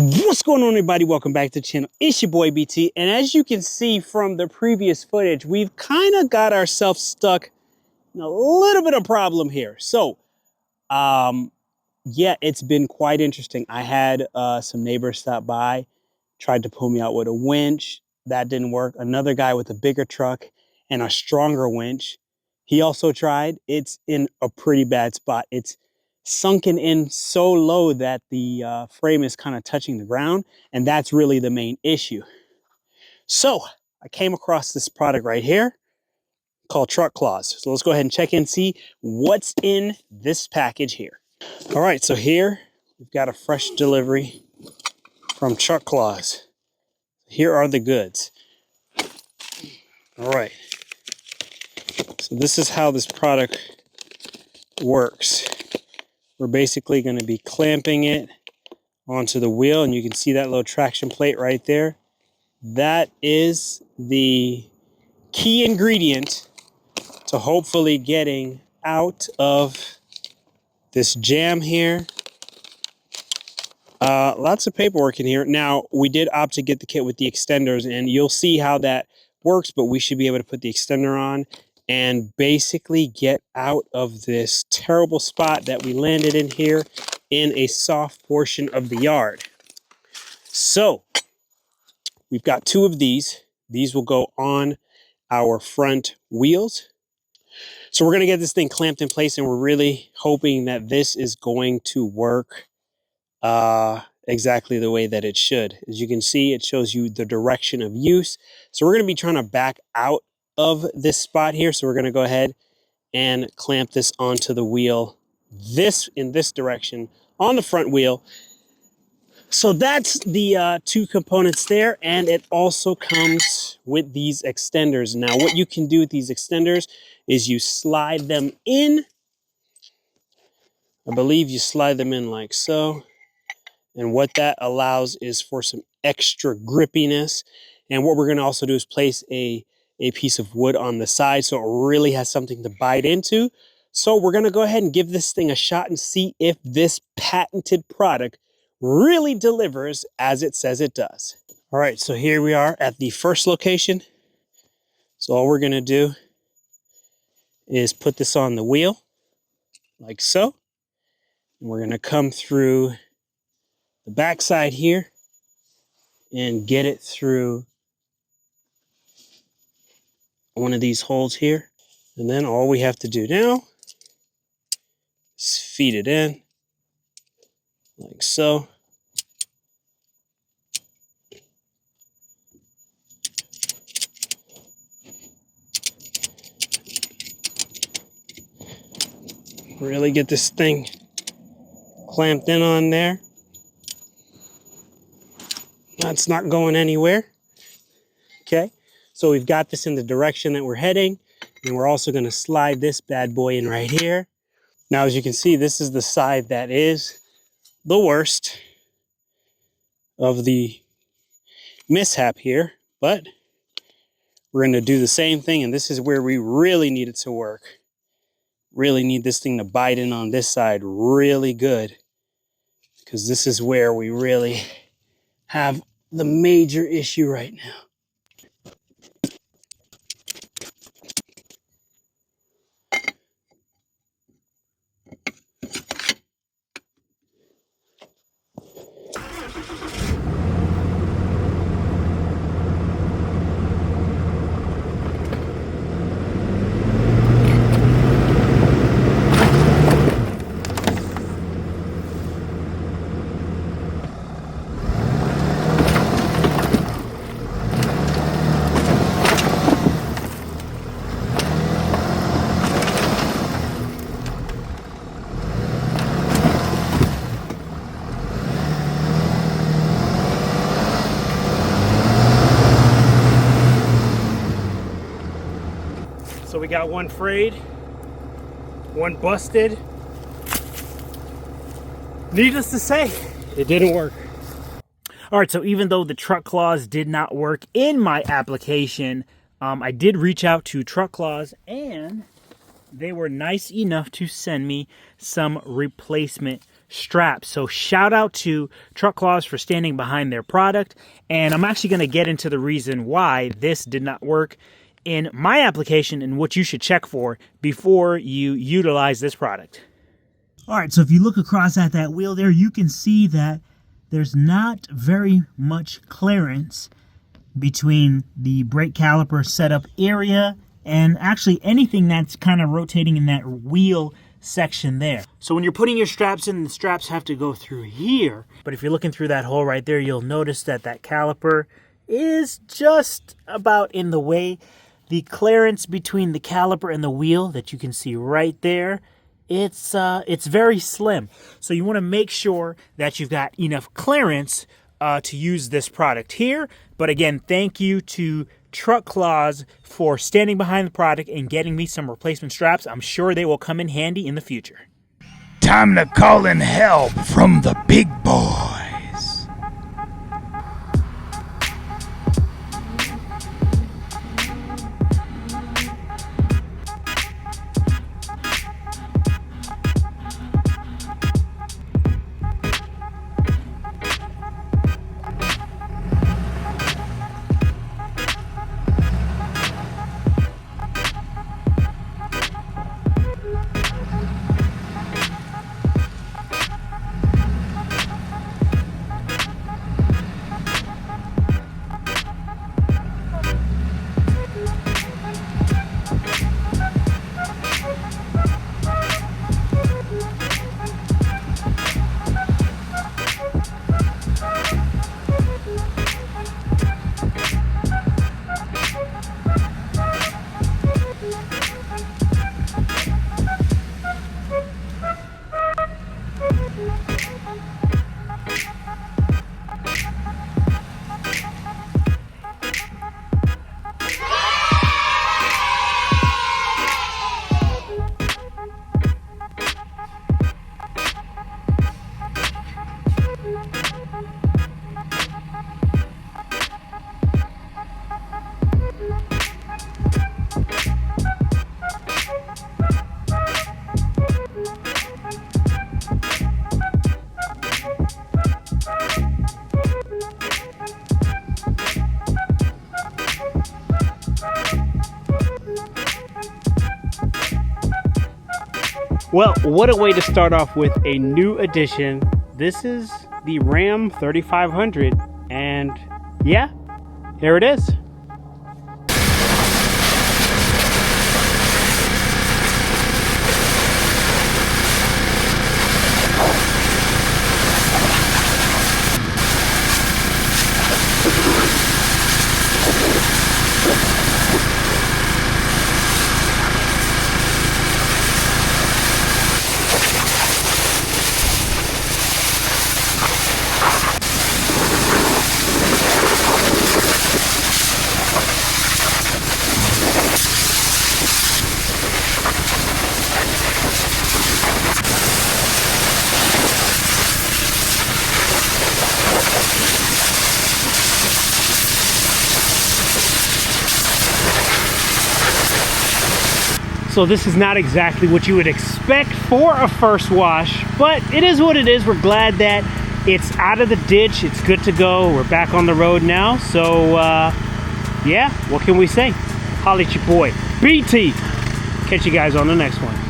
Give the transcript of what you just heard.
What's going on, everybody? Welcome back to the channel. It's your boy BT, and as you can see from the previous footage, we've kind of got ourselves stuck in a little bit of problem here. So yeah, it's been quite interesting. I had some neighbors stop by, tried to pull me out with a winch. That didn't work. Another guy with a bigger truck and a stronger winch, he also tried. It's in a pretty bad spot. It's sunken in so low that the frame is kind of touching the ground, and that's really the main issue. So I came across this product right here called Truck Claws. So let's go ahead and check in and see what's in this package here. All right, so here we've got a fresh delivery from Truck Claws. Here are the goods. All right, so this is how this product works. We're basically going to be clamping it onto the wheel, and you can see that little traction plate right there. That is the key ingredient to hopefully getting out of this jam here. Lots of paperwork in here. Now, we did opt to get the kit with the extenders, and you'll see how that works, but we should be able to put the extender on and basically get out of this terrible spot that we landed in here in a soft portion of the yard. So we've got two of these. These will go on our front wheels. So we're going to get this thing clamped in place, and we're really hoping that this is going to work exactly the way that it should. As you can see, it shows you the direction of use. So we're going to be trying to back out of this spot here. So we're going to go ahead and clamp this onto the wheel, in this direction on the front wheel. So that's the two components there, and it also comes with these extenders. Now, what you can do with these extenders is you slide them in. I believe you slide them in like so. And what that allows is for some extra grippiness. And what we're going to also do is place a piece of wood on the side so it really has something to bite into. So we're going to go ahead and give this thing a shot and see if this patented product really delivers as it says it does. All right, so here we are at the first location. So all we're going to do is put this on the wheel like so. And we're going to come through the backside here and get it through one of these holes here. And then all we have to do now is feed it in like so. Really get this thing clamped in on there. That's not going anywhere. Okay, so we've got this in the direction that we're heading, and we're also going to slide this bad boy in right here. Now, as you can see, this is the side that is the worst of the mishap here, but we're going to do the same thing, and this is where we really need it to work. Really need this thing to bite in on this side really good, because this is where we really have the major issue right now. So we got one frayed, one busted. Needless to say, it didn't work. All right, so even though the Truck Claws did not work in my application, I did reach out to Truck Claws, and they were nice enough to send me some replacement straps. So shout out to Truck Claws for standing behind their product. And I'm actually going to get into the reason why this did not work in my application and what you should check for before you utilize this product. All right, so if you look across at that wheel there, you can see that there's not very much clearance between the brake caliper setup area and actually anything that's kind of rotating in that wheel section there. So when you're putting your straps in, the straps have to go through here. But if you're looking through that hole right there, you'll notice that that caliper is just about in the way. The clearance between the caliper and the wheel that you can see right there, it's very slim. So you want to make sure that you've got enough clearance to use this product here. But again, thank you to Truck Claws for standing behind the product and getting me some replacement straps. I'm sure they will come in handy in the future. Time to call in help from the big boys. Well, what a way to start off with a new addition. This is the Ram 3500, and yeah, here it is. So this is not exactly what you would expect for a first wash, but it is what it is. We're glad that it's out of the ditch. It's good to go. We're back on the road now. So yeah, what can we say? Holla at your boy, BT. Catch you guys on the next one.